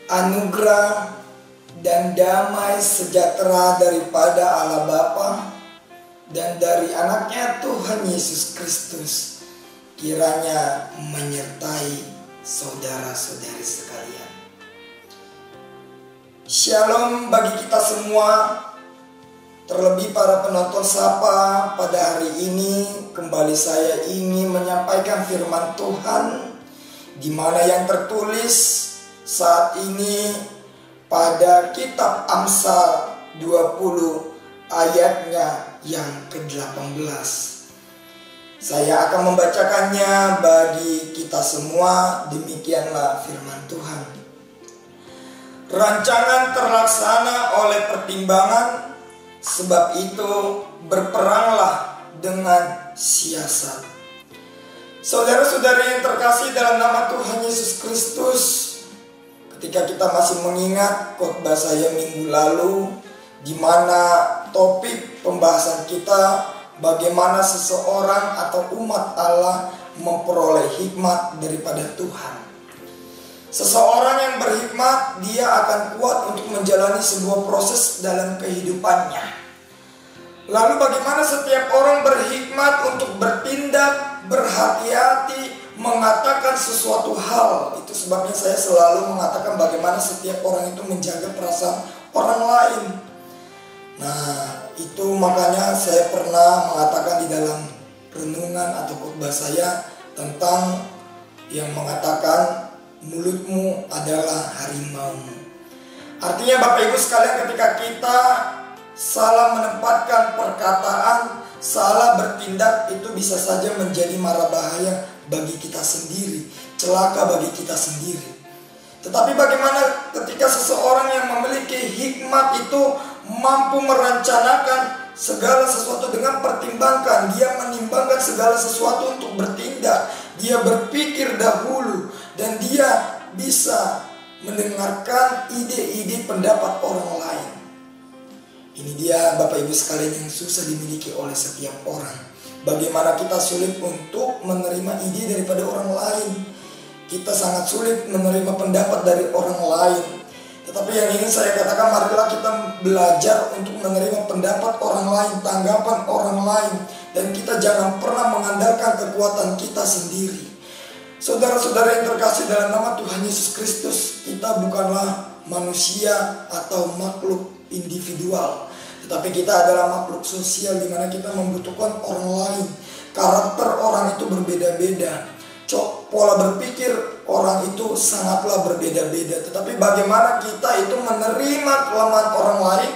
anugerah dan damai sejahtera daripada Allah Bapa dan dari anaknya Tuhan Yesus Kristus kiranya menyertai saudara-saudari sekalian. Shalom bagi kita semua, terlebih para penonton Sapa. Pada hari ini kembali saya ingin menyampaikan firman Tuhan, di mana yang tertulis saat ini pada kitab Amsal 20 ayatnya yang ke-18. Saya akan membacakannya bagi kita semua. Demikianlah firman Tuhan. Rancangan terlaksana oleh pertimbangan, sebab itu berperanglah dengan siasat. Saudara-saudari yang terkasih dalam nama Tuhan Yesus Kristus, ketika kita masih mengingat khotbah saya minggu lalu, di mana topik pembahasan kita bagaimana seseorang atau umat Allah memperoleh hikmat daripada Tuhan. Seseorang yang berhikmat, dia akan kuat untuk menjalani sebuah proses dalam kehidupannya. Lalu bagaimana setiap orang berhikmat untuk bertindak, berhati-hati, mengatakan sesuatu hal. Itu sebabnya saya selalu mengatakan bagaimana setiap orang itu menjaga perasaan orang lain. Nah, itu makanya saya pernah mengatakan di dalam renungan atau khotbah saya tentang yang mengatakan mulutmu adalah harimaumu. Artinya Bapak Ibu sekalian, ketika kita salah menempatkan perkataan, salah bertindak, itu bisa saja menjadi mara bahaya bagi kita sendiri, celaka bagi kita sendiri. Tetapi bagaimana ketika seseorang yang memiliki hikmat itu mampu merencanakan segala sesuatu dengan pertimbangkan. Dia menimbangkan segala sesuatu untuk bertindak. Dia berpikir dahulu dan dia bisa mendengarkan ide-ide pendapat orang lain. Ini dia Bapak Ibu sekalian yang susah dimiliki oleh setiap orang. Bagaimana kita sulit untuk menerima ide daripada orang lain. Kita sangat sulit menerima pendapat dari orang lain. Tetapi yang ingin saya katakan, marilah kita belajar untuk menerima pendapat orang lain, tanggapan orang lain. Dan kita jangan pernah mengandalkan kekuatan kita sendiri. Saudara-saudara yang terkasih dalam nama Tuhan Yesus Kristus, kita bukanlah manusia atau makhluk individual. Tetapi kita adalah makhluk sosial, di mana kita membutuhkan orang lain. Karakter orang itu berbeda-beda. Pola berpikir orang itu sangatlah berbeda-beda. Tetapi bagaimana kita itu menerima kelemahan orang lain,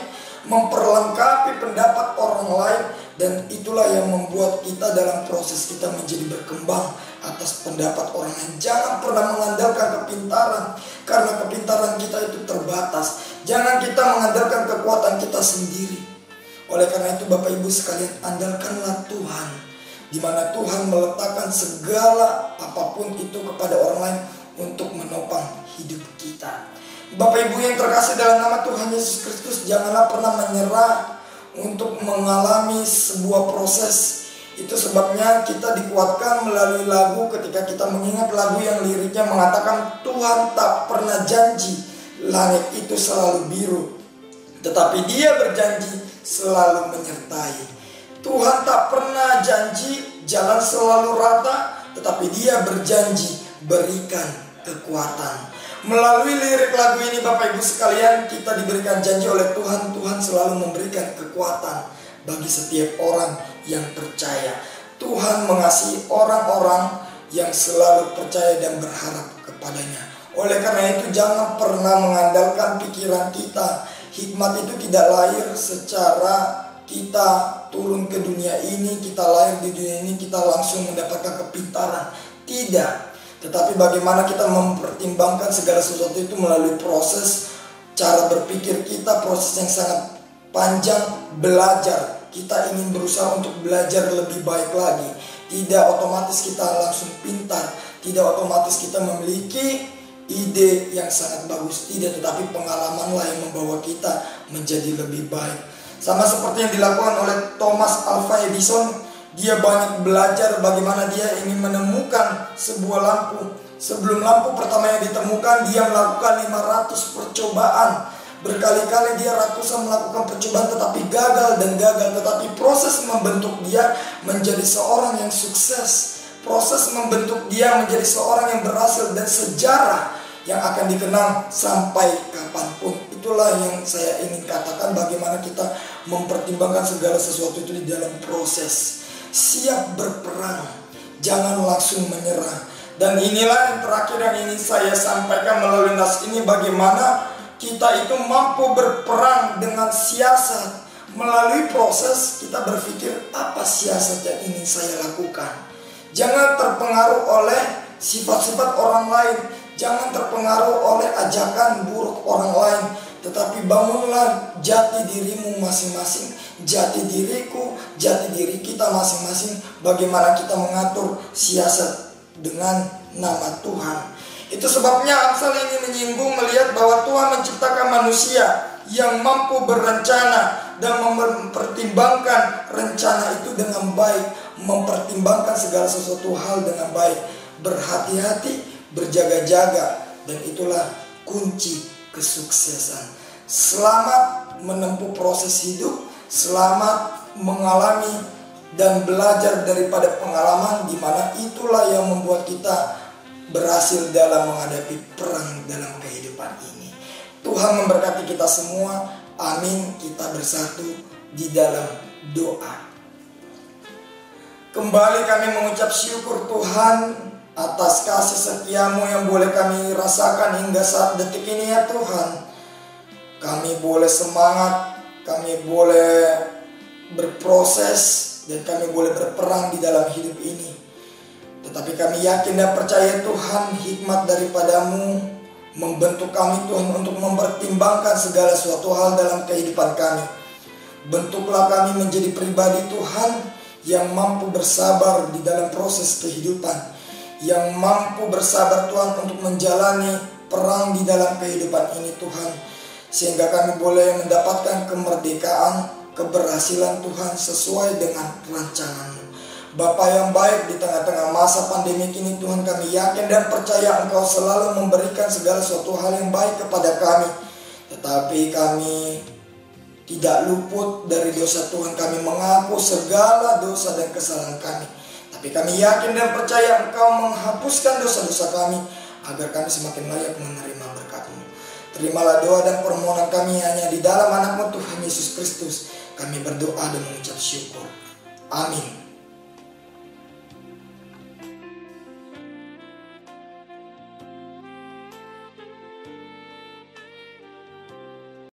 memperlengkapi pendapat orang lain, dan itulah yang membuat kita dalam proses kita menjadi berkembang atas pendapat orang lain. Jangan pernah mengandalkan kepintaran, karena kepintaran kita itu terbatas. Jangan kita mengandalkan kekuatan kita sendiri. Oleh karena itu Bapak Ibu sekalian, andalkanlah Tuhan, di mana Tuhan meletakkan segala apapun itu kepada orang lain untuk menopang hidup kita. Bapak Ibu yang terkasih dalam nama Tuhan Yesus Kristus, janganlah pernah menyerah untuk mengalami sebuah proses. Itu sebabnya kita dikuatkan melalui lagu, ketika kita mengingat lagu yang liriknya mengatakan Tuhan tak pernah janji langit itu selalu biru, tetapi Dia berjanji selalu menyertai. Tuhan tak pernah janji jalan selalu rata, tetapi Dia berjanji berikan kekuatan. Melalui lirik lagu ini Bapak Ibu sekalian, kita diberikan janji oleh Tuhan. Tuhan selalu memberikan kekuatan bagi setiap orang yang percaya. Tuhan mengasihi orang-orang yang selalu percaya dan berharap kepadanya. Oleh karena itu jangan pernah mengandalkan pikiran kita. Hikmat itu tidak lahir secara kita turun ke dunia ini, kita lahir di dunia ini, kita langsung mendapatkan kepintaran. Tidak. Tetapi bagaimana kita mempertimbangkan segala sesuatu itu melalui proses cara berpikir kita, proses yang sangat panjang, belajar. Kita ingin berusaha untuk belajar lebih baik lagi. Tidak otomatis kita langsung pintar, tidak otomatis kita memiliki ide yang sangat bagus. Tidak, tetapi pengalamanlah yang membawa kita menjadi lebih baik. Sama seperti yang dilakukan oleh Thomas Alva Edison, Dia banyak belajar bagaimana dia ingin menemukan sebuah lampu. Sebelum lampu pertamanya ditemukan, dia melakukan 500 percobaan. Berkali-kali dia ratusan melakukan percobaan tetapi gagal dan gagal. Tetapi proses membentuk dia menjadi seorang yang sukses. Proses membentuk dia menjadi seorang yang berhasil dan sejarah yang akan dikenang sampai kapanpun. Itulah yang saya ingin katakan, bagaimana kita mempertimbangkan segala sesuatu itu di dalam proses. Siap berperang, jangan langsung menyerah. Dan inilah yang terakhir yang ingin saya sampaikan melalui nas ini, bagaimana kita itu mampu berperang dengan siasat. Melalui proses kita berpikir, apa siasat yang ingin saya lakukan. Jangan terpengaruh oleh sifat-sifat orang lain. Jangan terpengaruh oleh ajakan buruk orang lain. Tetapi bangunlah jati dirimu masing-masing, jati diriku, jati diri kita masing-masing. Bagaimana kita mengatur siasat dengan nama Tuhan. Itu sebabnya Amsal ini menyinggung melihat bahwa Tuhan menciptakan manusia yang mampu berencana dan mempertimbangkan rencana itu dengan baik, mempertimbangkan segala sesuatu hal dengan baik, berhati-hati, berjaga-jaga, dan itulah kunci kesuksesan. Selamat menempuh proses hidup, selamat mengalami dan belajar daripada pengalaman, di mana itulah yang membuat kita berhasil dalam menghadapi perang dalam kehidupan ini. Tuhan memberkati kita semua. Amin. Kita bersatu di dalam doa. Kembali kami mengucap syukur Tuhan atas kasih setiamu yang boleh kami rasakan hingga saat detik ini ya Tuhan. Kami boleh semangat, kami boleh berproses, dan kami boleh berperang di dalam hidup ini. Tetapi kami yakin dan percaya Tuhan, hikmat daripadamu membentuk kami Tuhan untuk mempertimbangkan segala suatu hal dalam kehidupan kami. Bentuklah kami menjadi pribadi Tuhan yang mampu bersabar di dalam proses kehidupan, yang mampu bersabar Tuhan untuk menjalani perang di dalam kehidupan ini Tuhan, sehingga kami boleh mendapatkan kemerdekaan, keberhasilan Tuhan sesuai dengan rancangan-Mu. Bapa yang baik, di tengah-tengah masa pandemi ini Tuhan, kami yakin dan percaya Engkau selalu memberikan segala suatu hal yang baik kepada kami. Tetapi kami tidak luput dari dosa Tuhan. Kami mengaku segala dosa dan kesalahan kami. Tapi kami yakin dan percaya Engkau menghapuskan dosa-dosa kami, agar kami semakin layak menerima berkat-Mu. Terimalah doa dan permohonan kami hanya di dalam anak-Mu Tuhan Yesus Kristus. Kami berdoa dan mengucap syukur. Amin.